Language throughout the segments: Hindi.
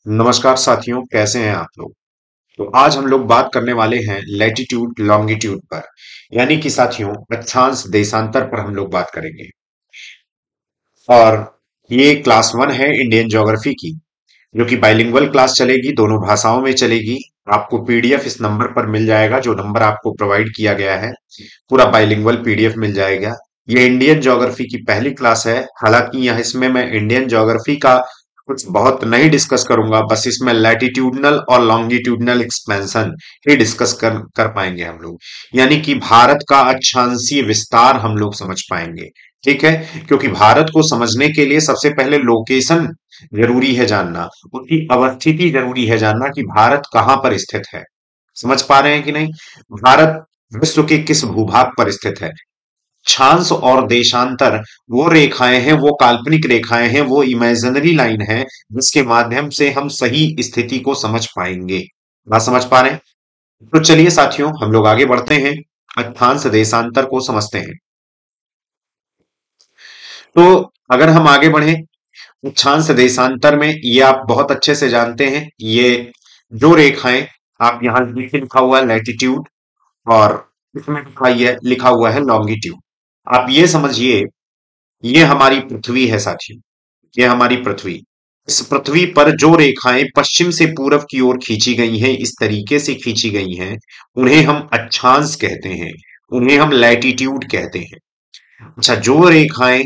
नमस्कार साथियों, कैसे हैं आप लोग। तो आज हम लोग बात करने वाले हैं लैटिट्यूड लॉन्गिट्यूड पर। यानी कि साथियों, अक्षांश देशांतर पर हम लोग बात करेंगे। और ये क्लास 1 है इंडियन ज्योग्राफी की, जो कि बाइलिंगुअल क्लास चलेगी, दोनों भाषाओं में चलेगी। आपको पीडीएफ इस नंबर पर मिल जाएगा, जो नंबर आपको प्रोवाइड किया गया है। पूरा बाइलिंगुअल पीडीएफ मिल जाएगा। ये इंडियन ज्योग्राफी की पहली क्लास है। हालांकि यहाँ इसमें मैं इंडियन ज्योग्राफी का कुछ बहुत नहीं डिस्कस करूंगा, बस इसमें लैटिट्यूडनल और लॉन्गिट्यूडनल एक्सपेंशन ही डिस्कस कर पाएंगे हम लोग। यानी कि भारत का अक्षांशीय विस्तार हम लोग समझ पाएंगे। ठीक है, क्योंकि भारत को समझने के लिए सबसे पहले लोकेशन जरूरी है जानना, उसकी अवस्थिति जरूरी है जानना कि भारत कहाँ पर स्थित है। समझ पा रहे हैं कि नहीं। भारत विश्व के किस भूभाग पर स्थित है। अक्षांश और देशांतर वो रेखाएं हैं, वो काल्पनिक रेखाएं हैं, वो इमेजिनरी लाइन है, जिसके माध्यम से हम सही स्थिति को समझ पाएंगे। बात समझ पा रहे हैं। तो चलिए साथियों, हम लोग आगे बढ़ते हैं, अक्षांश देशांतर को समझते हैं। तो अगर हम आगे बढ़े, अक्षांश देशांतर में ये आप बहुत अच्छे से जानते हैं। ये जो रेखाएं आप यहां नीचे लिखा हुआ है लैटिट्यूड, और इसमें लिखा हुआ है लॉन्गिट्यूड। आप ये समझिए, ये हमारी पृथ्वी है साथियों। ये हमारी पृथ्वी। इस पृथ्वी पर जो रेखाएं पश्चिम से पूरब की ओर खींची गई हैं, इस तरीके से खींची गई हैं, उन्हें हम अक्षांश कहते हैं, उन्हें हम लैटिट्यूड कहते हैं। अच्छा, जो रेखाएं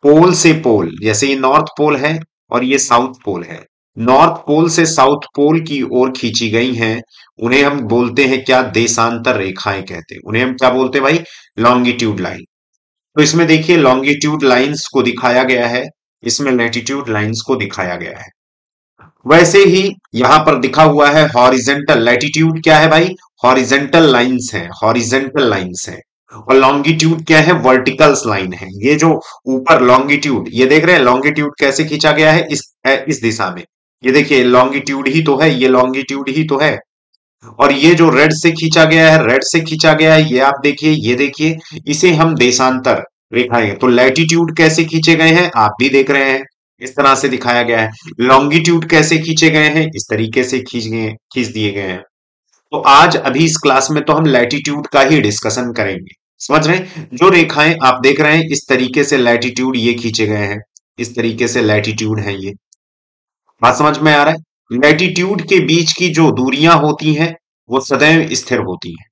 पोल से पोल, जैसे ये नॉर्थ पोल है और ये साउथ पोल है, नॉर्थ पोल से साउथ पोल की ओर खींची गई हैं, उन्हें हम बोलते हैं क्या, देशांतर रेखाएं कहते हैं। उन्हें हम क्या बोलते हैं भाई, लॉन्गिट्यूड लाइन। तो इसमें देखिए लॉन्गिट्यूड लाइंस को दिखाया गया है, इसमें लैटिट्यूड लाइंस को दिखाया गया है। वैसे ही यहां पर दिखा हुआ है हॉरिजेंटल। लैटिट्यूड क्या है भाई, हॉरिजेंटल लाइंस है, हॉरिजेंटल लाइंस है। और लॉन्गिट्यूड क्या है, वर्टिकल्स लाइन है। ये जो ऊपर लॉन्गिट्यूड, ये देख रहे हैं लॉन्गिट्यूड कैसे खींचा गया है, इस दिशा में। ये देखिए लॉन्गिट्यूड ही तो है, ये लॉन्गिट्यूड ही तो है। और ये जो रेड से खींचा गया है, रेड से खींचा गया है, ये आप देखिए, ये देखिए, इसे हम देशांतर रेखाएं। तो लैटिट्यूड कैसे खींचे गए हैं आप भी देख रहे हैं, इस तरह से दिखाया गया है। लॉन्गिट्यूड कैसे खींचे गए हैं, इस तरीके से खींच दिए गए हैं। तो आज अभी इस क्लास में तो हम लैटिट्यूड का ही डिस्कशन करेंगे। समझ रहे हैं, जो रेखाएं आप देख रहे हैं, इस तरीके से लैटिट्यूड ये खींचे गए हैं, इस तरीके से लैटिट्यूड है ये। बात समझ में आ रहा है। लैटिट्यूड के बीच की जो दूरियां होती हैं, वो सदैव स्थिर होती हैं।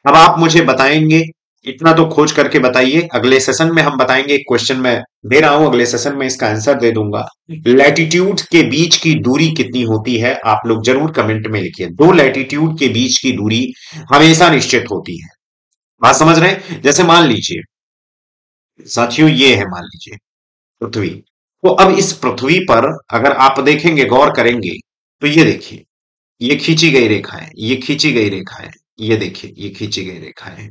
अब आप मुझे बताएंगे, इतना तो खोज करके बताइए, अगले सेशन में हम बताएंगे। एक क्वेश्चन मैं दे रहा हूं, अगले सेशन में इसका आंसर दे दूंगा। लैटिट्यूड के बीच की दूरी कितनी होती है, आप लोग जरूर कमेंट में लिखिए। दो लैटिट्यूड के बीच की दूरी हमेशा निश्चित होती है। बात समझ रहे हैं। जैसे मान लीजिए साथियों, ये है मान लीजिए पृथ्वी। तो अब इस पृथ्वी पर अगर आप देखेंगे, गौर करेंगे, तो ये देखिए, ये खींची गई रेखा है, ये खींची गई रेखा है, ये देखिए, ये खींची गई रेखा है।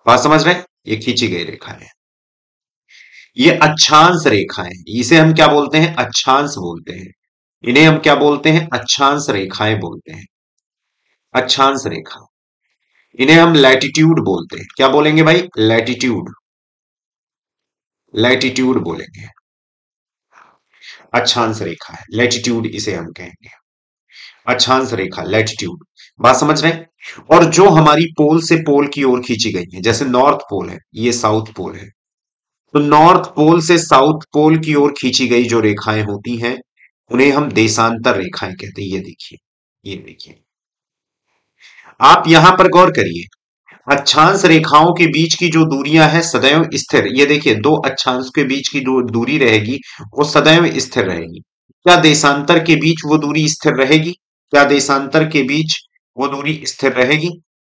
बात समझ रहे हैं, ये खींची गई रेखा है। ये अक्षांश रेखा है, इसे हम क्या बोलते हैं, अक्षांश बोलते हैं। इन्हें हम क्या बोलते हैं, अक्षांश रेखाएं बोलते हैं। अक्षांश रेखा, इन्हें हम लैटिट्यूड बोलते हैं। क्या बोलेंगे भाई, लैटिट्यूड, लैटिट्यूड बोलेंगे। अक्षांश रेखा है, लैटिट्यूड इसे हम कहेंगे। अक्षांश रेखा, लैटिट्यूड। बात समझ रहे हैं। और जो हमारी पोल से पोल की ओर खींची गई है, जैसे नॉर्थ पोल है, ये साउथ पोल है, तो नॉर्थ पोल से साउथ पोल की ओर खींची गई जो रेखाएं होती हैं, उन्हें हम देशांतर रेखाएं कहते हैं। ये देखिए, ये देखिए, आप यहां पर गौर करिए। अक्षांश रेखाओं के बीच की जो दूरियां हैं सदैव स्थिर। ये देखिए, दो अक्षांश के बीच की जो दूरी रहेगी, वो सदैव स्थिर रहेगी। क्या देशांतर के बीच वो दूरी स्थिर रहेगी, क्या देशांतर के बीच वो दूरी स्थिर रहेगी।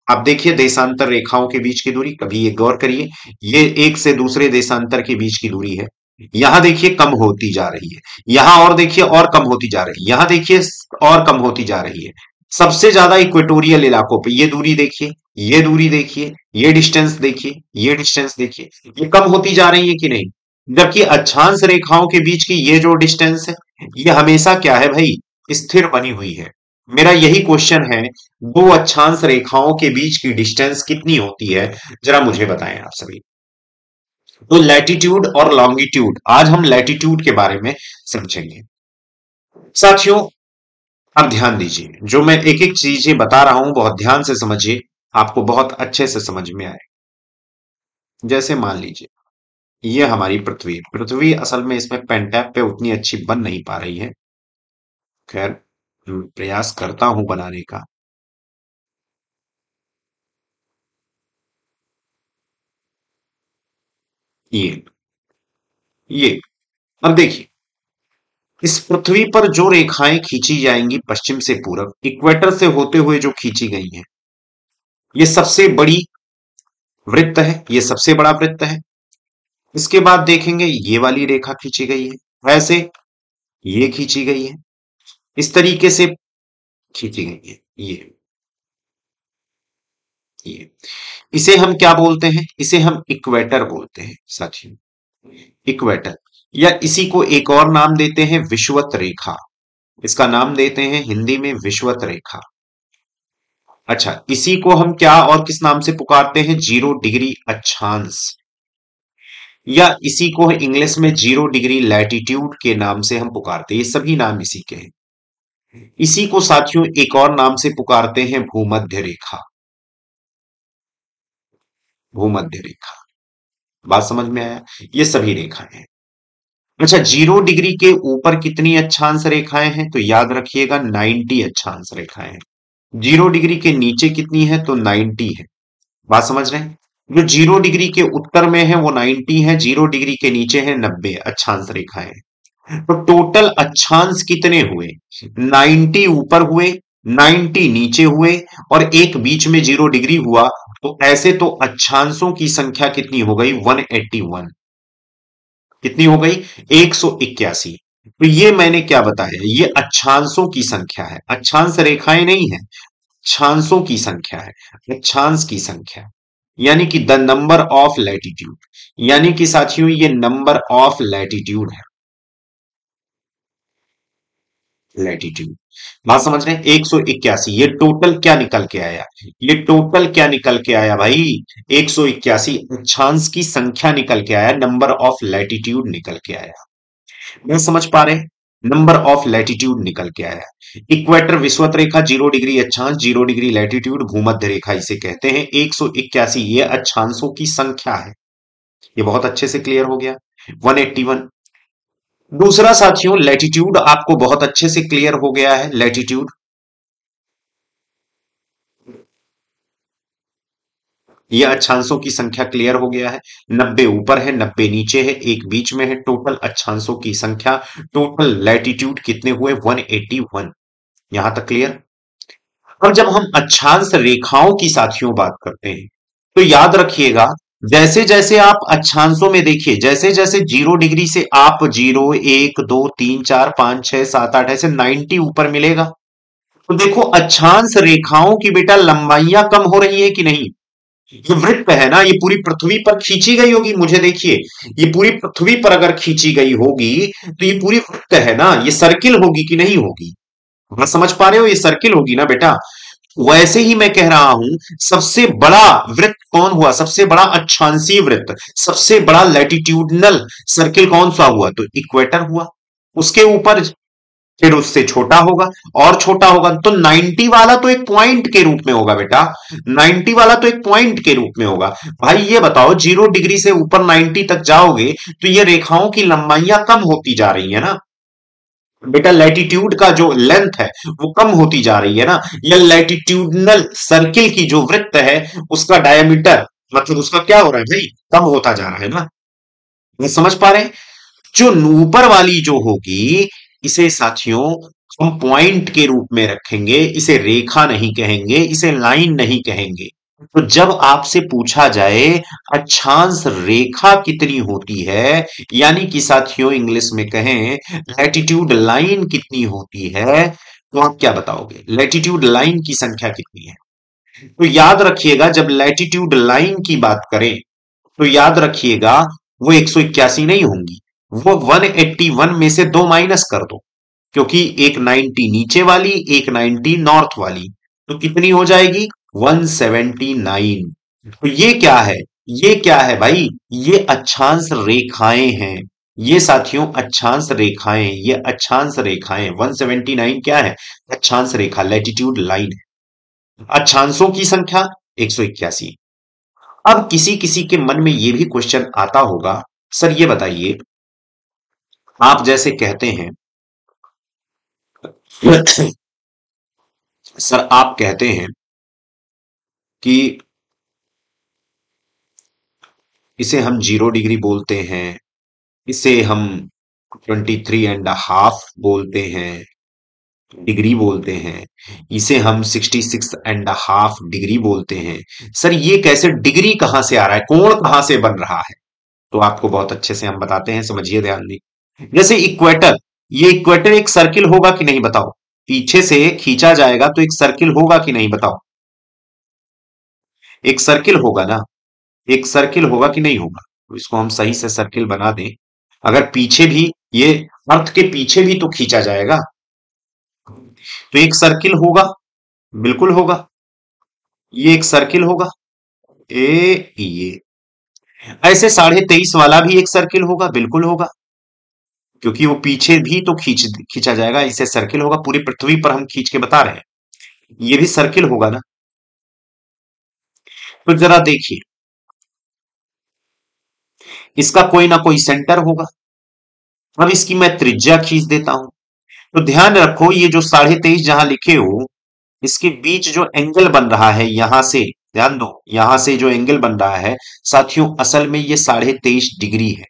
आप देखिए देशांतर रेखाओं के बीच की दूरी, कभी ये गौर करिए, ये एक से दूसरे देशांतर के बीच की दूरी है। यहां देखिए कम होती जा रही है, यहां और देखिए और कम होती जा रही है, यहां देखिए और कम होती जा रही है। सबसे ज्यादा इक्वेटोरियल इलाकों पे ये दूरी देखिए, ये दूरी देखिए, ये डिस्टेंस देखिए, ये डिस्टेंस देखिए, ये कम होती जा रही है कि नहीं। जबकि अक्षांश रेखाओं के बीच की ये जो डिस्टेंस है, ये हमेशा क्या है भाई, स्थिर बनी हुई है। मेरा यही क्वेश्चन है, दो अक्षांश रेखाओं के बीच की डिस्टेंस कितनी होती है, जरा मुझे बताएं आप सभी। तो लैटिट्यूड और लॉन्गिट्यूड, आज हम लैटिट्यूड के बारे में समझेंगे। साथियों, अब ध्यान दीजिए, जो मैं एक एक चीजें बता रहा हूं बहुत ध्यान से समझिए, आपको बहुत अच्छे से समझ में आए। जैसे मान लीजिए ये हमारी पृथ्वी, पृथ्वी असल में इसमें पेंटैप पे उतनी अच्छी बन नहीं पा रही है, खैर प्रयास करता हूं बनाने का। ये अब देखिए, इस पृथ्वी पर जो रेखाएं खींची जाएंगी पश्चिम से पूरब, इक्वेटर से होते हुए जो खींची गई हैं, ये सबसे बड़ी वृत्त है, ये सबसे बड़ा वृत्त है। इसके बाद देखेंगे ये वाली रेखा खींची गई है, वैसे ये खींची गई है, इस तरीके से खींची गई है ये इसे हम क्या बोलते हैं? इसे हम इक्वेटर बोलते हैं साथियों, इक्वेटर। या इसी को एक और नाम देते हैं विषुवत रेखा, इसका नाम देते हैं हिंदी में विषुवत रेखा। अच्छा, इसी को हम क्या और किस नाम से पुकारते हैं? 0 डिग्री अक्षांश, या इसी को इंग्लिश में 0 डिग्री लैटिट्यूड के नाम से हम पुकारते हैं। ये सभी नाम इसी के हैं। इसी को साथियों एक और नाम से पुकारते हैं भूमध्य रेखा, भूमध्य रेखा। बात समझ में आया? ये सभी रेखाएं हैं। अच्छा, 0 डिग्री के ऊपर कितनी अक्षांश रेखाएं हैं? तो याद रखिएगा 90 अक्षांश रेखाएं हैं। 0 डिग्री के नीचे कितनी है? तो 90 है। बात समझ रहे हैं? जो 0 डिग्री के उत्तर में है वो 90 है, 0 डिग्री के नीचे है 90 अक्षांश रेखाएं। तो टोटल अक्षांश कितने हुए? 90 ऊपर हुए, 90 नीचे हुए, और एक बीच में 0 डिग्री हुआ। तो ऐसे तो अक्षांशों की संख्या कितनी हो गई? 181। कितनी हो गई? 181। तो ये मैंने क्या बताया? ये अक्षांशों की संख्या है, अक्षांश रेखाएं नहीं है, अक्षांशों की संख्या है, अक्षांश की संख्या, यानी कि द नंबर ऑफ लैटिट्यूड। यानी कि साथियों ये नंबर ऑफ लैटिट्यूड है, लैटिट्यूड। बात समझ रहे हैं? 181, ये टोटल क्या निकल के आया? ये टोटल क्या निकल के आया भाई? 181 अक्षांश की संख्या निकल के आया, नंबर ऑफ लैटिट्यूड निकल के आया। नहीं समझ पा रहे? नंबर ऑफ लैटिट्यूड निकल के आया। इक्वेटर विषुवत रेखा, 0 डिग्री अक्षांश, 0 डिग्री लैटिट्यूड, भूमध्य रेखा इसे कहते हैं। 181 ये अक्षांशों की संख्या है। ये बहुत अच्छे से क्लियर हो गया। 181। दूसरा साथियों, लैटिट्यूड आपको बहुत अच्छे से क्लियर हो गया है। लैटिट्यूड, ये अक्षांशों की संख्या क्लियर हो गया है। 90 ऊपर है, 90 नीचे है, एक बीच में है। टोटल अक्षांशों की संख्या, टोटल लैटिट्यूड कितने हुए? 181। यहां तक क्लियर? अब जब हम अक्षांश रेखाओं की साथियों बात करते हैं, तो याद रखिएगा, जैसे जैसे आप अक्षांशों में देखिए, जैसे जैसे 0 डिग्री से आप 0, 1, 2, 3, 4, 5, 6, 7, 8 ऐसे 90 ऊपर मिलेगा। तो देखो अक्षांश रेखाओं की बेटा लंबाइयां कम हो रही है कि नहीं? ये वृत्त है ना, ये पूरी पृथ्वी पर खींची गई होगी। मुझे देखिए, ये पूरी पृथ्वी पर अगर खींची गई होगी तो ये पूरी वृत्त है ना, ये सर्किल होगी कि नहीं होगी? आप समझ पा रहे हो? ये सर्किल होगी ना बेटा। वैसे ही मैं कह रहा हूं, सबसे बड़ा वृत्त कौन हुआ? सबसे बड़ा अक्षांशीय वृत्त, सबसे बड़ा लैटिट्यूडनल सर्किल कौन सा हुआ? तो इक्वेटर हुआ। उसके ऊपर फिर उससे छोटा होगा और छोटा होगा, तो 90 वाला तो एक पॉइंट के रूप में होगा बेटा, 90 वाला तो एक पॉइंट के रूप में होगा। भाई ये बताओ, 0 डिग्री से ऊपर 90 तक जाओगे तो ये रेखाओं की लंबाइयां कम होती जा रही है ना बेटा। लैटिट्यूड का जो लेंथ है वो कम होती जा रही है ना। या लैटिट्यूडनल सर्किल की जो वृत्त है उसका डायमीटर, मतलब उसका क्या हो रहा है भाई? कम होता जा रहा है ना। ये समझ पा रहे हैं? जो ऊपर वाली जो होगी, इसे साथियों हम पॉइंट के रूप में रखेंगे, इसे रेखा नहीं कहेंगे, इसे लाइन नहीं कहेंगे। तो जब आपसे पूछा जाए अक्षांश रेखा कितनी होती है, यानी कि साथियों इंग्लिश में कहें लैटिट्यूड लाइन कितनी होती है, तो आप क्या बताओगे? लैटिट्यूड लाइन की संख्या कितनी है? तो याद रखिएगा, जब लैटिट्यूड लाइन की बात करें तो याद रखिएगा वो 181 नहीं होंगी, वो 181 में से 2 माइनस कर दो, क्योंकि एक 90 नीचे वाली, एक 90 नॉर्थ वाली, तो कितनी हो जाएगी? 179। तो ये क्या है? ये क्या है भाई? ये अक्षांश रेखाएं हैं। ये साथियों अक्षांश रेखाएं, ये अक्षांश रेखाएं 179 क्या है? अक्षांश रेखा, लैटिट्यूड लाइन है। अक्षांशों की संख्या 181। अब किसी किसी के मन में ये भी क्वेश्चन आता होगा, सर ये बताइए, आप जैसे कहते हैं सर आप कहते हैं कि इसे हम 0 डिग्री बोलते हैं, इसे हम 23.5 बोलते हैं, डिग्री बोलते हैं, इसे हम 66.5 डिग्री बोलते हैं। सर ये कैसे, डिग्री कहां से आ रहा है, कोण कहां से बन रहा है? तो आपको बहुत अच्छे से हम बताते हैं, समझिए ध्यान दी। जैसे इक्वेटर, ये इक्वेटर एक सर्किल होगा कि नहीं बताओ? पीछे से खींचा जाएगा तो एक सर्किल होगा कि नहीं बताओ? एक सर्किल होगा ना? एक सर्किल होगा कि नहीं होगा? तो इसको हम सही से सर्किल बना दें। अगर पीछे भी ये अर्थ के पीछे भी तो खींचा जाएगा, तो एक सर्किल होगा, बिल्कुल होगा। ये एक सर्किल होगा, ये ऐसे 23.5 वाला भी एक सर्किल होगा, बिल्कुल होगा, क्योंकि वो पीछे भी तो खींचा जाएगा, इसे सर्किल होगा। पूरी पृथ्वी पर हम खींच के बता रहे हैं, ये भी सर्किल होगा ना? तो जरा देखिए, इसका कोई ना कोई सेंटर होगा। अब इसकी मैं त्रिज्या खींच देता हूं। तो ध्यान रखो, ये जो 23.5 जहां लिखे हो, इसके बीच जो एंगल बन रहा है यहां से, ध्यान दो, यहां से जो एंगल बन रहा है साथियों, असल में ये 23.5 डिग्री है,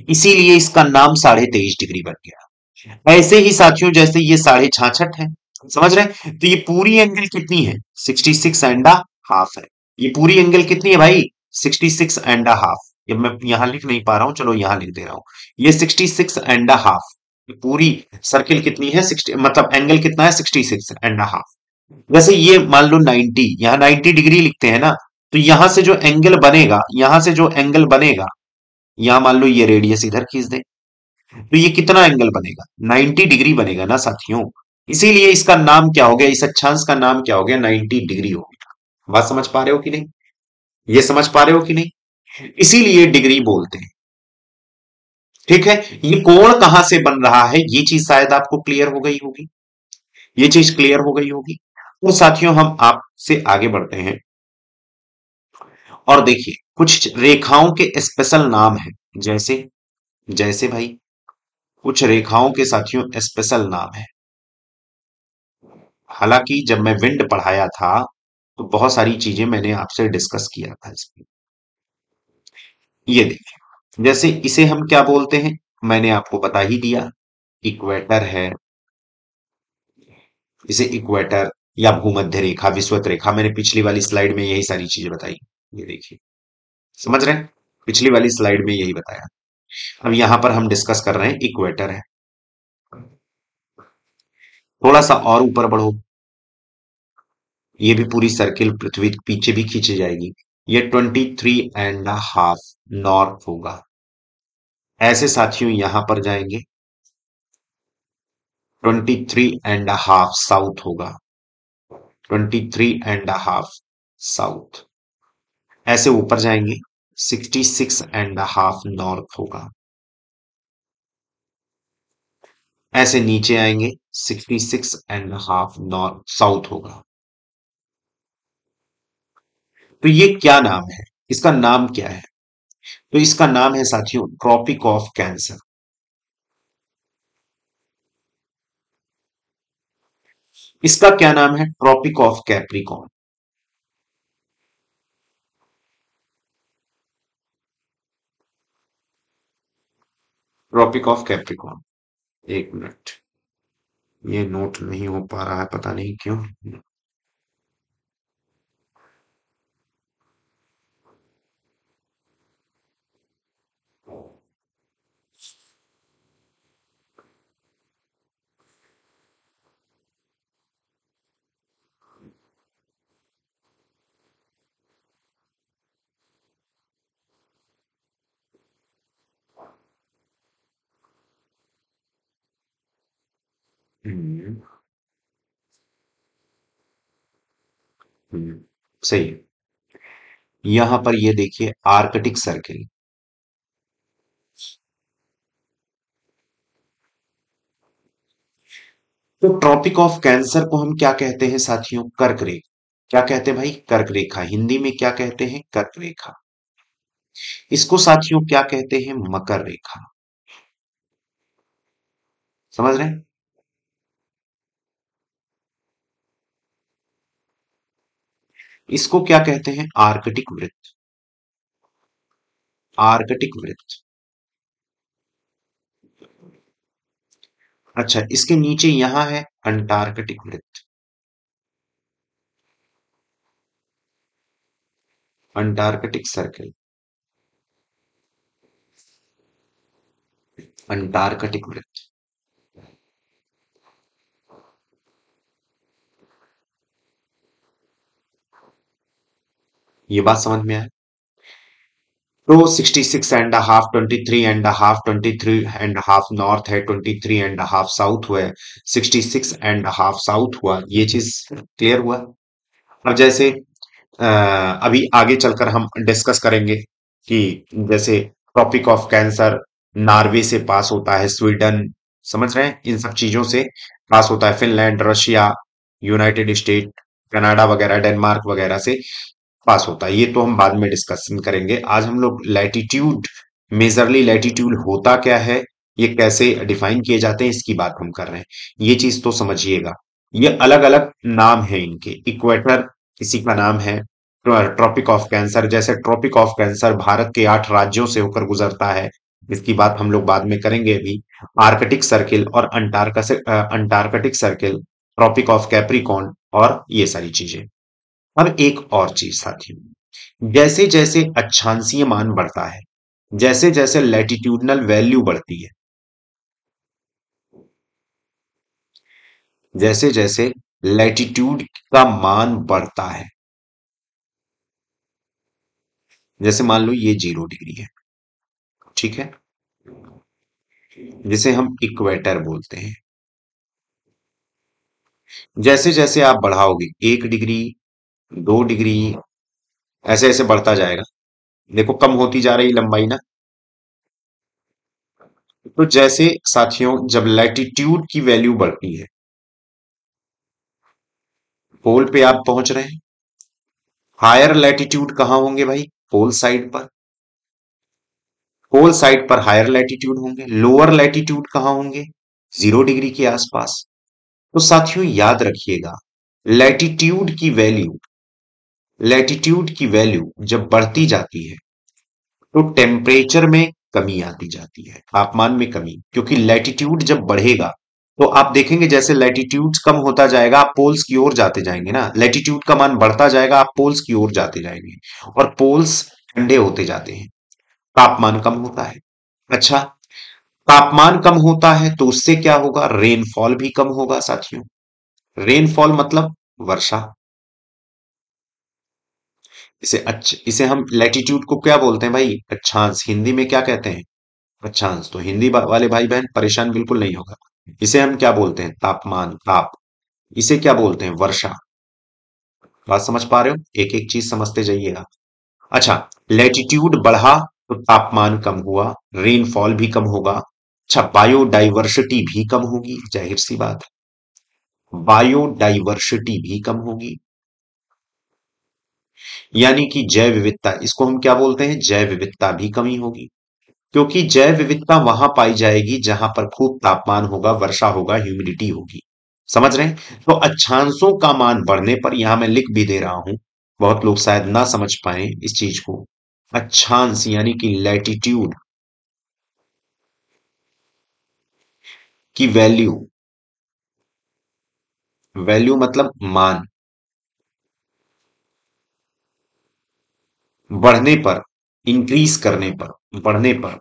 इसीलिए इसका नाम 23.5 डिग्री बन गया। ऐसे ही साथियों जैसे ये 66.5 है, समझ रहे हैं? तो ये पूरी एंगल कितनी है? 66.5 है। ये पूरी एंगल कितनी है भाई? 66.5। ये मैं यहां लिख नहीं पा रहा हूं, चलो यहां लिख दे रहा हूं। ये 66.5, पूरी सर्किल कितनी है? 60, मतलब एंगल कितना है? 66.5। वैसे ये मान लो 90, यहाँ 90 डिग्री लिखते हैं ना, तो यहां से जो एंगल बनेगा, यहां से जो एंगल बनेगा, यहां मान लो ये रेडियस इधर खींच दे, तो ये कितना एंगल बनेगा? 90 डिग्री बनेगा ना साथियों। इसीलिए इसका नाम क्या हो गया, इस अक्षांश का नाम क्या हो गया? 90 डिग्री हो गया। बात समझ पा रहे हो कि नहीं? ये समझ पा रहे हो कि नहीं? इसीलिए डिग्री बोलते हैं। ठीक है, ये कोण कहां से बन रहा है, ये चीज शायद आपको क्लियर हो गई होगी, ये चीज क्लियर हो गई होगी। तो साथियों हम आपसे आगे बढ़ते हैं, और देखिए कुछ रेखाओं के स्पेशल नाम हैं। जैसे, जैसे भाई कुछ रेखाओं के साथियों स्पेशल नाम है। हालांकि जब मैं विंड पढ़ाया था तो बहुत सारी चीजें मैंने आपसे डिस्कस किया था इसमें। ये देखिए, जैसे इसे हम क्या बोलते हैं, मैंने आपको बता ही दिया, इक्वेटर है। इसे इक्वेटर या भूमध्य रेखा, विषुवत रेखा, मैंने पिछली वाली स्लाइड में यही सारी चीजें बताई। ये देखिए, समझ रहे हैं? पिछली वाली स्लाइड में यही बताया। अब यहां पर हम डिस्कस कर रहे हैं इक्वेटर है। थोड़ा सा और ऊपर बढ़ो, ये भी पूरी सर्किल पृथ्वी के पीछे भी खींची जाएगी। ये 23.5 नॉर्थ होगा। ऐसे साथियों यहां पर जाएंगे, 23.5 साउथ होगा, 23.5 साउथ। ऐसे ऊपर जाएंगे, 66.5 नॉर्थ होगा। ऐसे नीचे आएंगे, 66.5 नॉर्थ साउथ होगा। तो ये क्या नाम है, इसका नाम क्या है? तो इसका नाम है साथियों ट्रॉपिक ऑफ कैंसर। इसका क्या नाम है? Tropic of Capricorn. Tropic of Capricorn. एक मिनट, ये नोट नहीं हो पा रहा है, पता नहीं क्यों। हम्म, हम्म, सही है। यहां पर ये देखिए आर्कटिक सर्किल। तो ट्रॉपिक ऑफ कैंसर को हम क्या कहते हैं साथियों? कर्क रेखा। क्या कहते हैं भाई? कर्क रेखा। हिंदी में क्या कहते हैं? कर्क रेखा। इसको साथियों क्या कहते हैं? मकर रेखा। समझ रहे हैं? इसको क्या कहते हैं? आर्कटिक वृत्त। आर्कटिक वृत्त। अच्छा, इसके नीचे यहां है अंटार्कटिक वृत्त। Antarctic circle. अंटार्कटिक वृत्त। ये बात समझ में आए? तो 66.5, 23.5, 23.5 नॉर्थ है, 23.5 साउथ हुआ है, 66.5 साउथ हुआ। ये चीज क्लियर हुआ? अब जैसे अभी आगे चलकर हम डिस्कस करेंगे कि जैसे ट्रॉपिक ऑफ कैंसर नॉर्वे से पास होता है, स्वीडन, समझ रहे हैं, इन सब चीजों से पास होता है, Finland, Russia, United state, Canada वगैरह, डेनमार्क वगैरह से पास होता है। ये तो हम बाद में डिस्कशन करेंगे। आज हम लोग लैटिट्यूड, मेजरली लैटिट्यूड होता क्या है, ये कैसे डिफाइन किए जाते हैं, इसकी बात हम कर रहे हैं। ये चीज तो समझिएगा। ये अलग अलग नाम है इनके। इक्वेटर किसी का नाम है, ट्रॉपिक ऑफ कैंसर, जैसे ट्रॉपिक ऑफ कैंसर भारत के 8 राज्यों से होकर गुजरता है, इसकी बात हम लोग बाद में करेंगे अभी। आर्कटिक सर्किल और Antarctic circle, tropic of Capricorn, और ये सारी चीजें। अब एक और चीज साथियों, जैसे जैसे अक्षांशीय मान बढ़ता है, जैसे जैसे लैटिट्यूडनल वैल्यू बढ़ती है, जैसे जैसे लैटिट्यूड का मान बढ़ता है, जैसे मान लो ये 0 डिग्री है, ठीक है, जिसे हम इक्वेटर बोलते हैं। जैसे जैसे आप बढ़ाओगे 1 डिग्री, 2 डिग्री, ऐसे ऐसे बढ़ता जाएगा। देखो कम होती जा रही लंबाई ना। तो जैसे साथियों जब लैटिट्यूड की वैल्यू बढ़ती है, पोल पे आप पहुंच रहे हैं, हायर लैटिट्यूड कहाँ होंगे भाई? पोल साइड पर। पोल साइड पर हायर लैटिट्यूड होंगे, लोअर लैटिट्यूड कहाँ होंगे? 0 डिग्री के आसपास। तो साथियों याद रखिएगा, लैटिट्यूड की वैल्यू, लैटिट्यूड की वैल्यू जब बढ़ती जाती है तो टेम्परेचर में कमी आती जाती है, तापमान में कमी, क्योंकि लैटिट्यूड जब बढ़ेगा तो आप देखेंगे जैसे लैटिट्यूड कम होता जाएगा आप पोल्स की ओर जाते जाएंगे ना, लैटिट्यूड का मान बढ़ता जाएगा आप पोल्स की ओर जाते जाएंगे, और पोल्स ठंडे होते जाते हैं, तापमान कम होता है। अच्छा, तापमान कम होता है तो उससे क्या होगा? रेनफॉल भी कम होगा साथियों। रेनफॉल मतलब वर्षा। इसे हम लैटिट्यूड को क्या बोलते हैं भाई? अक्षांश। हिंदी में क्या कहते हैं? अक्षांश। तो हिंदी वाले भाई बहन परेशान बिल्कुल नहीं होगा। इसे हम क्या बोलते हैं? तापमान, ताप। इसे क्या बोलते हैं? वर्षा। बात समझ पा रहे हो? एक एक चीज समझते जाइएगा। अच्छा, लैटिट्यूड बढ़ा तो तापमान कम हुआ, रेनफॉल भी कम होगा। अच्छा, बायोडाइवर्सिटी भी कम होगी, जाहिर सी बात है, बायोडाइवर्सिटी भी कम होगी। यानी कि जैव विविधता, इसको हम क्या बोलते हैं? जैव विविधता भी कमी होगी, क्योंकि जैव विविधता वहां पाई जाएगी जहां पर खूब तापमान होगा, वर्षा होगा, ह्यूमिडिटी होगी। समझ रहे हैं? तो अक्षांशों का मान बढ़ने पर, यहां मैं लिख भी दे रहा हूं, बहुत लोग शायद ना समझ पाए इस चीज को। अक्षांश यानी कि लैटिट्यूड की वैल्यू, वैल्यू मतलब मान, बढ़ने पर, इंक्रीज करने पर, बढ़ने पर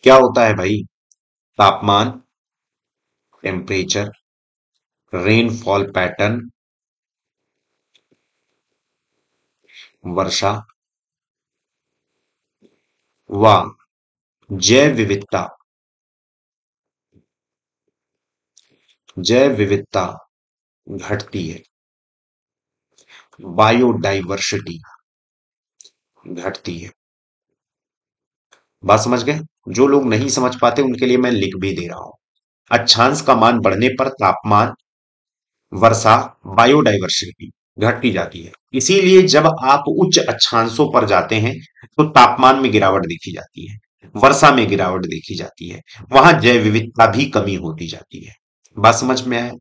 क्या होता है भाई? तापमान, टेम्परेचर, रेनफॉल पैटर्न, वर्षा, व जैव विविधता, जैव विविधता घटती है। बायोडाइवर्सिटी घटती है। बात समझ गए? जो लोग नहीं समझ पाते उनके लिए मैं लिख भी दे रहा हूं। अक्षांश का मान बढ़ने पर तापमान, वर्षा, बायोडायवर्सिटी घटती जाती है। इसीलिए जब आप उच्च अक्षांशों पर जाते हैं तो तापमान में गिरावट देखी जाती है, वर्षा में गिरावट देखी जाती है, वहां जैव विविधता भी कमी होती जाती है। बात समझ में आए?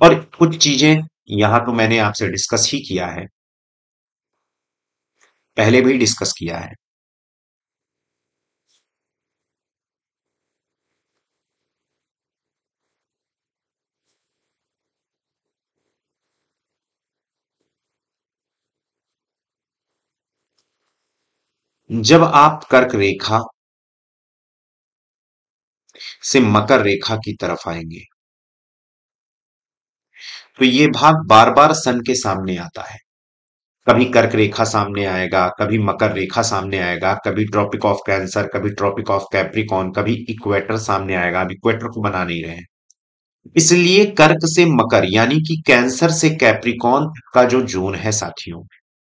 और कुछ चीजें यहां तो मैंने आपसे डिस्कस ही किया है, पहले भी डिस्कस किया है। जब आप कर्क रेखा से मकर रेखा की तरफ आएंगे तो ये भाग बार बार सन के सामने आता है। कभी कर्क रेखा सामने आएगा, कभी मकर रेखा सामने आएगा, कभी ट्रॉपिक ऑफ कैंसर, कभी ट्रॉपिक ऑफ कैप्रिकॉन, कभी इक्वेटर सामने आएगा। अब इक्वेटर को बना नहीं रहे हैं, इसलिए कर्क से मकर यानी कि कैंसर से कैप्रिकॉन का जो जोन है साथियों,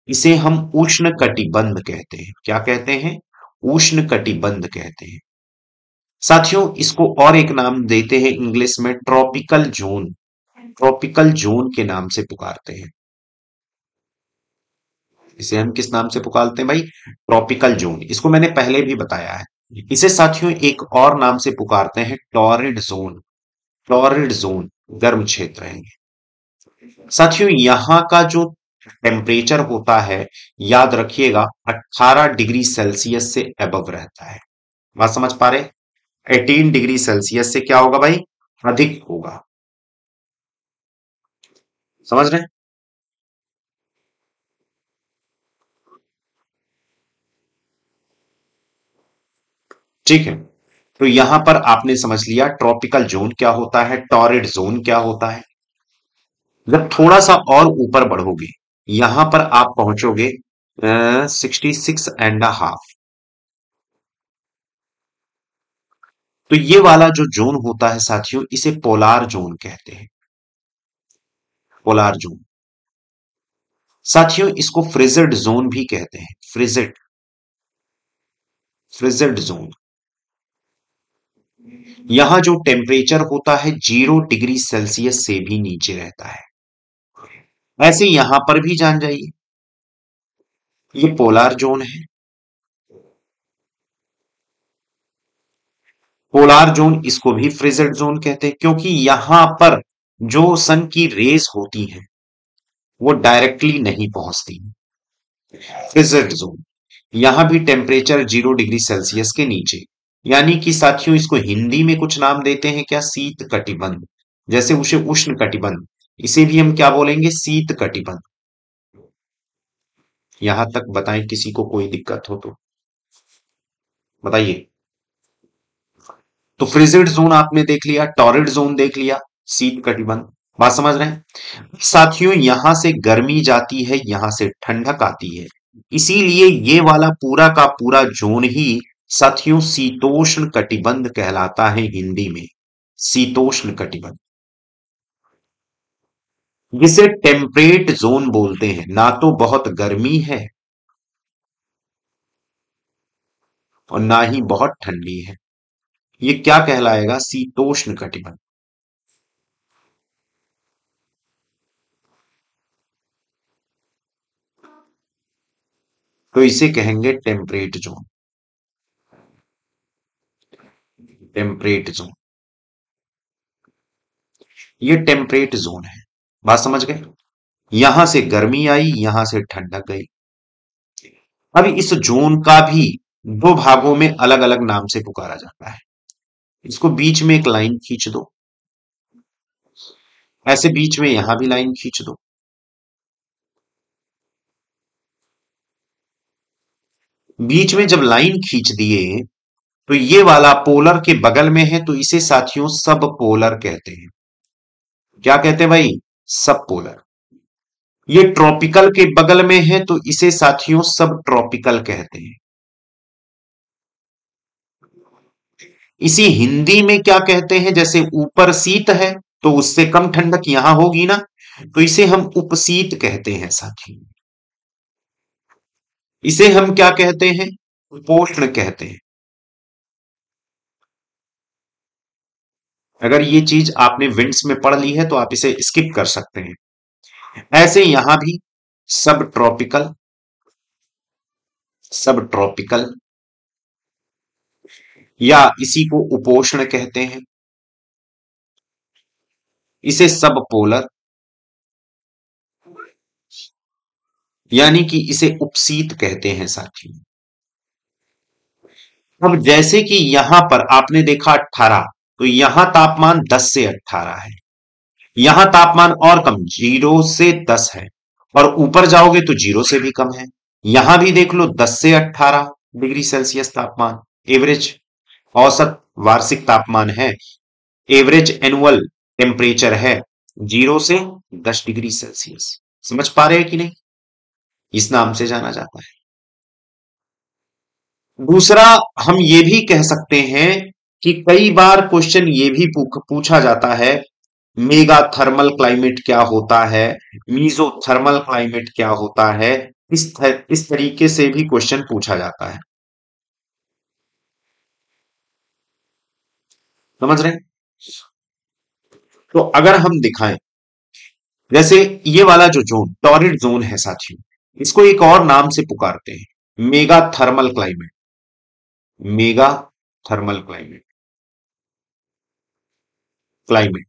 इसे हम उष्ण कटिबंध कहते हैं। क्या कहते हैं? उष्ण कटिबंध कहते हैं साथियों। इसको और एक नाम देते हैं इंग्लिश में, ट्रॉपिकल जोन। ट्रॉपिकल जोन के नाम से पुकारते हैं। इसे हम किस नाम से पुकारते हैं भाई? Tropical zone. इसको मैंने पहले भी बताया है। इसे साथियों एक और नाम से पुकारते हैं, टॉरिड जोन। टॉरिड जोन गर्म क्षेत्र है। साथियों यहां का जो टेम्परेचर होता है, याद रखिएगा, 18 डिग्री सेल्सियस से अबव रहता है। बात समझ पा रहे? 18 डिग्री सेल्सियस से क्या होगा भाई? अधिक होगा। समझ रहे हैं? ठीक है। तो यहां पर आपने समझ लिया ट्रॉपिकल जोन क्या होता है, टॉरिड जोन क्या होता है। जब थोड़ा सा और ऊपर बढ़ोगे, यहां पर आप पहुंचोगे 66.5। तो ये वाला जो जोन होता है साथियों, इसे पोलार जोन कहते हैं। Polar zone. साथियों इसको फ्रिजिड जोन भी कहते हैं। Frigid, frigid zone. यहां जो टेम्परेचर होता है 0 डिग्री सेल्सियस से भी नीचे रहता है। ऐसे यहां पर भी जान जाइए, ये पोलार जोन है। पोलार जोन, इसको भी फ्रिजिड जोन कहते हैं, क्योंकि यहां पर जो सन की रेज होती हैं वो डायरेक्टली नहीं पहुंचती। Frigid zone. यहां भी टेम्परेचर 0 डिग्री सेल्सियस के नीचे। यानी कि साथियों इसको हिंदी में कुछ नाम देते हैं क्या? शीत कटिबंध। जैसे उसे उष्ण कटिबंध, इसे भी हम क्या बोलेंगे? शीत कटिबंध। यहां तक बताएं, किसी को कोई दिक्कत हो तो बताइए। तो फ्रिजिड जोन आपने देख लिया, टॉरिड जोन देख लिया, शीत कटिबंध। बात समझ रहे हैं साथियों? यहां से गर्मी जाती है, यहां से ठंडक आती है, इसीलिए ये वाला पूरा का पूरा जोन ही साथियों शीतोष्ण कटिबंध कहलाता है हिंदी में। शीतोष्ण कटिबंध, जिसे टेम्परेट जोन बोलते हैं। ना तो बहुत गर्मी है और ना ही बहुत ठंडी है, ये क्या कहलाएगा? शीतोष्ण कटिबंध। तो इसे कहेंगे टेम्परेट जोन। टेम्परेट जोन, ये टेम्परेट जोन है। बात समझ गए? यहां से गर्मी आई, यहां से ठंडक गई। अब इस जोन का भी दो भागों में अलग अलग नाम से पुकारा जाता है। इसको बीच में एक लाइन खींच दो, ऐसे बीच में यहां भी लाइन खींच दो। बीच में जब लाइन खींच दिए तो ये वाला पोलर के बगल में है, तो इसे साथियों सब पोलर कहते हैं। क्या कहते हैं भाई? सब पोलर। ये ट्रॉपिकल के बगल में है तो इसे साथियों सब ट्रॉपिकल कहते हैं। इसी हिंदी में क्या कहते हैं? जैसे ऊपर शीत है तो उससे कम ठंडक यहां होगी ना, तो इसे हम उपशीत कहते हैं साथी। इसे हम क्या कहते हैं? उपोष्ण कहते हैं। अगर ये चीज आपने विंड्स में पढ़ ली है तो आप इसे स्किप कर सकते हैं। ऐसे यहां भी सब ट्रॉपिकल, सब ट्रॉपिकल या इसी को उपोष्ण कहते हैं। इसे सब पोलर, यानी कि इसे उपशीत कहते हैं साथी। अब जैसे कि यहां पर आपने देखा 18, तो यहां तापमान 10 से 18 है। यहां तापमान और कम 0 से 10 है, और ऊपर जाओगे तो 0 से भी कम है। यहां भी देख लो 10 से 18 डिग्री सेल्सियस तापमान एवरेज, औसत वार्षिक तापमान है, एवरेज एनुअल टेम्परेचर है 0 से 10 डिग्री सेल्सियस। समझ पा रहे हैं कि नहीं? इस नाम से जाना जाता है। दूसरा, हम ये भी कह सकते हैं कि कई बार क्वेश्चन ये भी पूछा जाता है, मेगा थर्मल क्लाइमेट क्या होता है, मीजो थर्मल क्लाइमेट क्या होता है। इस तरीके से भी क्वेश्चन पूछा जाता है। समझ रहे हैं? तो अगर हम दिखाएं, जैसे ये वाला जो जोन टॉरिड जोन है साथियों, इसको एक और नाम से पुकारते हैं, mega thermal climate. Mega thermal climate, climate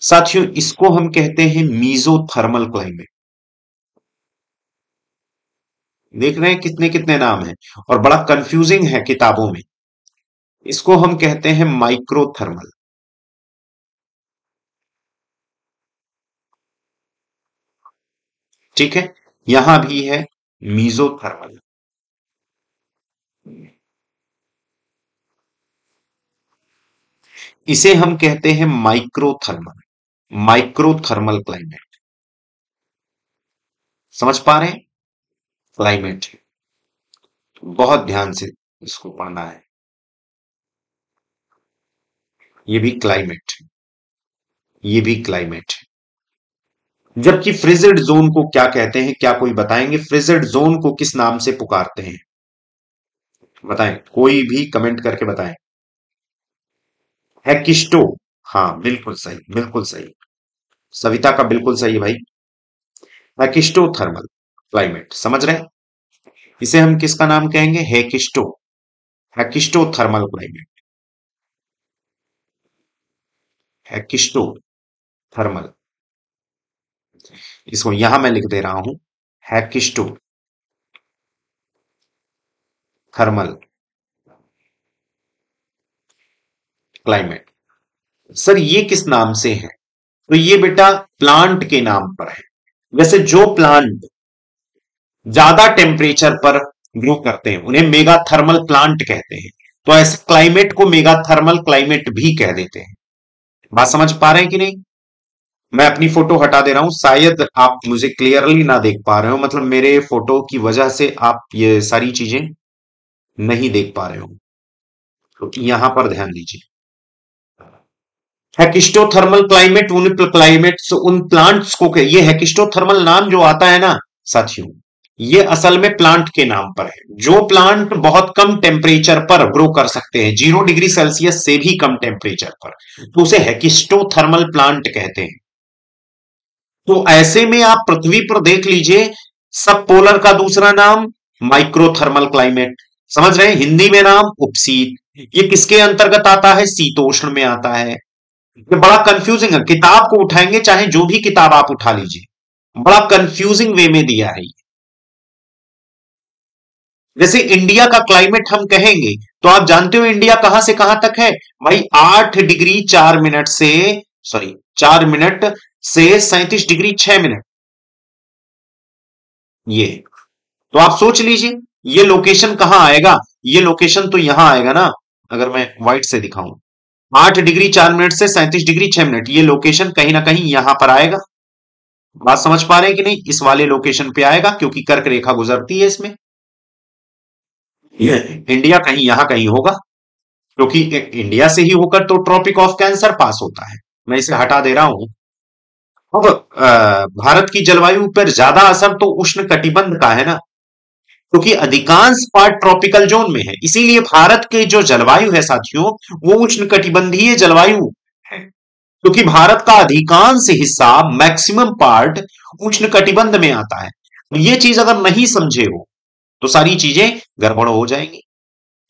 साथियों, इसको हम कहते हैं मीजो थर्मल क्लाइमेट। देख रहे हैं कितने कितने नाम हैं, और बड़ा कंफ्यूजिंग है किताबों में। इसको हम कहते हैं माइक्रो थर्मल। ठीक है, यहां भी है मीजो थर्मल। इसे हम कहते हैं micro thermal, micro thermal climate. समझ पा रहे हैं? क्लाइमेट बहुत ध्यान से इसको पढ़ना है। ये भी क्लाइमेट, ये भी क्लाइमेट। जबकि फ्रिजिड जोन को क्या कहते हैं, क्या कोई बताएंगे? फ्रिजिड जोन को किस नाम से पुकारते हैं? बताएं, कोई भी कमेंट करके बताएं। हैकिस्टो, हाँ बिल्कुल सही, बिल्कुल सही। सविता का बिल्कुल सही भाई। हैकिस्टो थर्मल क्लाइमेट, समझ रहे हैं? इसे हम किसका नाम कहेंगे? हैकिस्टो, हैकिस्टो थर्मल क्लाइमेट, हैकिस्टो थर्मल। इसको यहां मैं लिख दे रहा हूं, हैकिस्टो थर्मल क्लाइमेट। सर ये किस नाम से है? तो ये बेटा प्लांट के नाम पर है। वैसे जो प्लांट ज्यादा टेम्परेचर पर ग्रो करते हैं उन्हें मेगा थर्मल प्लांट कहते हैं, तो ऐसे क्लाइमेट को मेगा थर्मल क्लाइमेट भी कह देते हैं। बात समझ पा रहे हैं कि नहीं? मैं अपनी फोटो हटा दे रहा हूं, शायद आप मुझे क्लियरली ना देख पा रहे हो, मतलब मेरे फोटो की वजह से आप ये सारी चीजें नहीं देख पा रहे हो, तो यहां पर ध्यान दीजिए। हेकिस्टोथर्मल क्लाइमेट उन क्लाइमेट्स, उन प्लांट्स को ये हेकिस्टोथर्मल नाम जो आता है ना साथियों, ये असल में प्लांट के नाम पर है। जो प्लांट बहुत कम टेम्परेचर पर ग्रो कर सकते हैं, 0 डिग्री सेल्सियस से भी कम टेम्परेचर पर, तो उसे हेकिस्टोथर्मल प्लांट कहते हैं। तो ऐसे में आप पृथ्वी पर देख लीजिए, सब पोलर का दूसरा नाम माइक्रोथर्मल क्लाइमेट। समझ रहे हैं? हिंदी में नाम उपशीत। ये किसके अंतर्गत आता है? शीतोष्ण में आता है। ये बड़ा कंफ्यूजिंग है, किताब को उठाएंगे चाहे जो भी किताब आप उठा लीजिए, बड़ा कंफ्यूजिंग वे में दिया है। जैसे इंडिया का क्लाइमेट हम कहेंगे तो आप जानते हो इंडिया कहां से कहां तक है भाई? 8 डिग्री 4 मिनट से, सॉरी 4 मिनट से 37 डिग्री 6 मिनट। ये तो आप सोच लीजिए ये लोकेशन कहां आएगा? ये लोकेशन तो यहां आएगा ना, अगर मैं व्हाइट से दिखाऊं, 8 डिग्री 4 मिनट से 37 डिग्री 6 मिनट, ये लोकेशन कहीं ना कहीं यहां पर आएगा। बात समझ पा रहे हैं कि नहीं? इस वाले लोकेशन पे आएगा क्योंकि कर्क रेखा गुजरती है इसमें। इंडिया कहीं यहां कहीं होगा, क्योंकि इंडिया से ही होकर तो ट्रॉपिक ऑफ कैंसर पास होता है। मैं इसे हटा दे रहा हूं। अब भारत की जलवायु पर ज्यादा असर तो उष्ण कटिबंध का है ना, क्योंकि अधिकांश पार्ट ट्रॉपिकल जोन में है, इसीलिए भारत के जो जलवायु है साथियों, वो उष्ण कटिबंधीय जलवायु है। क्योंकि भारत का अधिकांश हिस्सा, मैक्सिमम पार्ट उष्ण कटिबंध में आता है। ये चीज अगर नहीं समझे हो तो सारी चीजें गड़बड़ हो जाएंगी,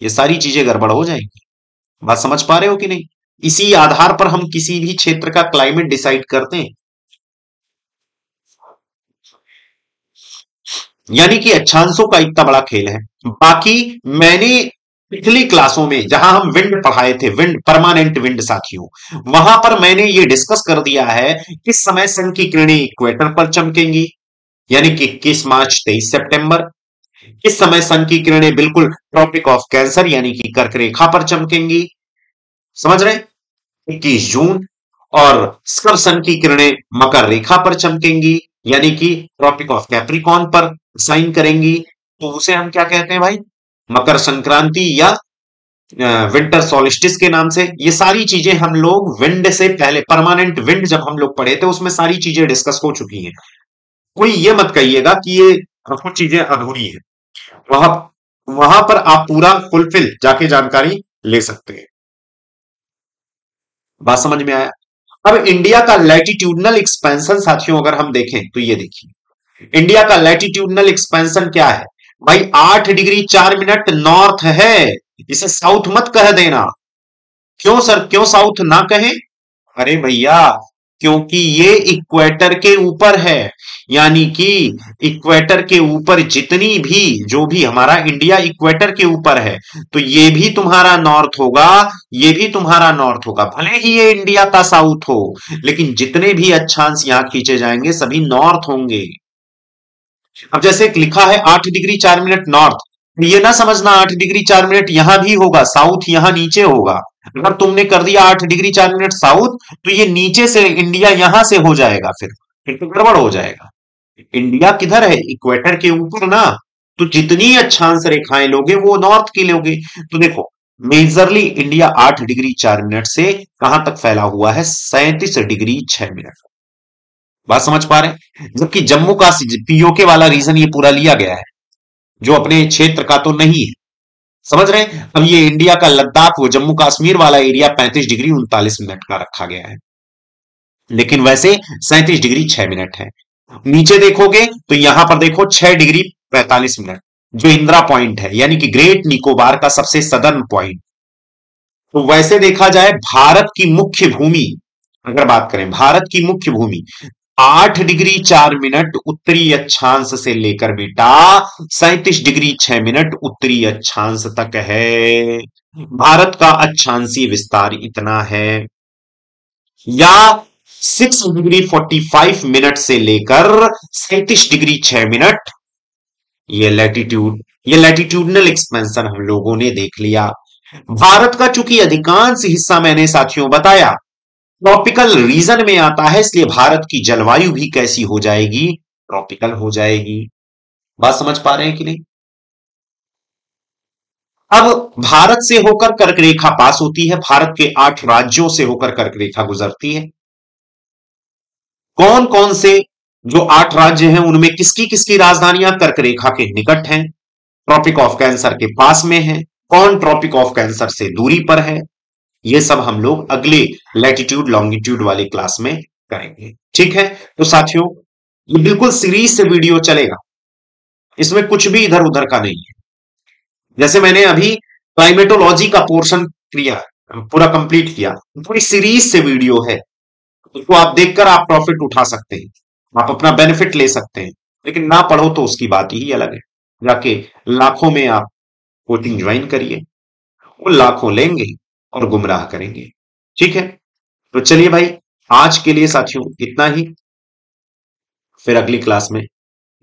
ये सारी चीजें गड़बड़ हो जाएंगी। बात समझ पा रहे हो कि नहीं? इसी आधार पर हम किसी भी क्षेत्र का क्लाइमेट डिसाइड करते हैं। यानी कि अक्षांशों का इतना बड़ा खेल है। बाकी मैंने पिछली क्लासों में जहां हम विंड पढ़ाए थे, विंड, परमानेंट विंड साथियों, वहां पर मैंने ये डिस्कस कर दिया है किस समय सन की किरणें इक्वेटर पर चमकेंगी, यानी कि 21 मार्च 23 सितंबर। किस समय सन की किरणें बिल्कुल ट्रॉपिक ऑफ कैंसर यानी कि कर्क रेखा पर चमकेंगी, समझ रहे? 21 जून। और कब सन की किरणें मकर रेखा पर चमकेंगी यानी कि ट्रॉपिक ऑफ कैप्रिकॉन पर साइन करेंगी, तो उसे हम क्या कहते हैं भाई? मकर संक्रांति या विंटर सॉलिस्टिस के नाम से। ये सारी चीजें हम लोग विंड से पहले, परमानेंट विंड जब हम लोग पढ़े थे उसमें सारी चीजें डिस्कस हो चुकी हैं। कोई ये मत कहिएगा कि ये कुछ चीजें अधूरी है, वहां वहां पर आप पूरा फुलफिल जाके जानकारी ले सकते हैं। बात समझ में आया? अब इंडिया का लैटिट्यूडनल एक्सपेंशन साथियों अगर हम देखें तो ये देखिए, इंडिया का लैटिट्यूडनल एक्सपेंशन क्या है भाई? 8 डिग्री 4 मिनट नॉर्थ है। इसे साउथ मत कह देना। क्यों सर, क्यों साउथ ना कहें? अरे भैया, क्योंकि ये इक्वेटर के ऊपर है। यानी कि इक्वेटर के ऊपर जितनी भी, जो भी हमारा इंडिया इक्वेटर के ऊपर है, तो ये भी तुम्हारा नॉर्थ होगा, ये भी तुम्हारा नॉर्थ होगा। भले ही ये इंडिया का साउथ हो, लेकिन जितने भी अक्षांश यहां खींचे जाएंगे सभी नॉर्थ होंगे। अब जैसे लिखा है 8 डिग्री 4 मिनट नॉर्थ, ये ना समझना 8 डिग्री 4 मिनट यहां भी होगा, साउथ यहां नीचे होगा। अगर तुमने कर दिया 8 डिग्री 4 मिनट साउथ, तो ये नीचे से इंडिया यहां से हो जाएगा, फिर तो गड़बड़ हो जाएगा। इंडिया किधर है? इक्वेटर के ऊपर ना। तो जितनी अक्षांश रेखाएं लोगे वो नॉर्थ की लोगे। तो देखो, मेजरली इंडिया 8 डिग्री 4 मिनट से कहां तक फैला हुआ है? 37 डिग्री 6 मिनट। बात समझ पा रहे हैं? जबकि जम्मू का पीओके वाला रीजन ये पूरा लिया गया है, जो अपने क्षेत्र का तो नहीं है। समझ रहे हैं? अब ये इंडिया का लद्दाख, वो जम्मू कश्मीर वाला एरिया 35 डिग्री 39 मिनट का रखा गया है, लेकिन वैसे 37 डिग्री 6 मिनट है। नीचे देखोगे तो यहां पर देखो 6 डिग्री 45 मिनट, जो इंदिरा पॉइंट है, यानी कि ग्रेट निकोबार का सबसे सदर्न पॉइंट। तो वैसे देखा जाए भारत की मुख्य भूमि, अगर बात करें भारत की मुख्य भूमि, 8 डिग्री 4 मिनट उत्तरी अक्षांश से लेकर बेटा 37 डिग्री 6 मिनट उत्तरी अक्षांश तक है। भारत का अक्षांशीय विस्तार इतना है। या 6 डिग्री 45 मिनट से लेकर 37 डिग्री 6 मिनट, ये लैटिट्यूडनल एक्सपेंशन हम लोगों ने देख लिया। भारत का चूंकि अधिकांश हिस्सा मैंने साथियों बताया ट्रॉपिकल रीजन में आता है, इसलिए भारत की जलवायु भी कैसी हो जाएगी? ट्रॉपिकल हो जाएगी। बात समझ पा रहे हैं कि नहीं? अब भारत से होकर कर्क रेखा पास होती है, भारत के 8 राज्यों से होकर कर्क रेखा गुजरती है। कौन कौन से जो 8 राज्य हैं उनमें किसकी किसकी राजधानियां कर्क रेखा के निकट हैं, ट्रॉपिक ऑफ कैंसर के पास में है? कौन ट्रॉपिक ऑफ कैंसर से दूरी पर है? ये सब हम लोग अगले लैटिट्यूड लॉन्गिट्यूड वाले क्लास में करेंगे। ठीक है? तो साथियों, ये बिल्कुल सीरीज से वीडियो चलेगा, इसमें कुछ भी इधर उधर का नहीं है। जैसे मैंने अभी क्लाइमेटोलॉजी का पोर्शन किया, पूरा कंप्लीट किया, पूरी सीरीज से वीडियो है, उसको आप देखकर आप प्रॉफिट उठा सकते हैं, आप अपना बेनिफिट ले सकते हैं। लेकिन ना पढ़ो तो उसकी बात ही अलग है। जाके लाखों में आप कोचिंग ज्वाइन करिए, वो लाखों लेंगे और गुमराह करेंगे। ठीक है? तो चलिए भाई, आज के लिए साथियों इतना ही। फिर अगली क्लास में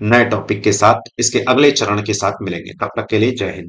नए टॉपिक के साथ, इसके अगले चरण के साथ मिलेंगे। तब तक के लिए जय हिंद।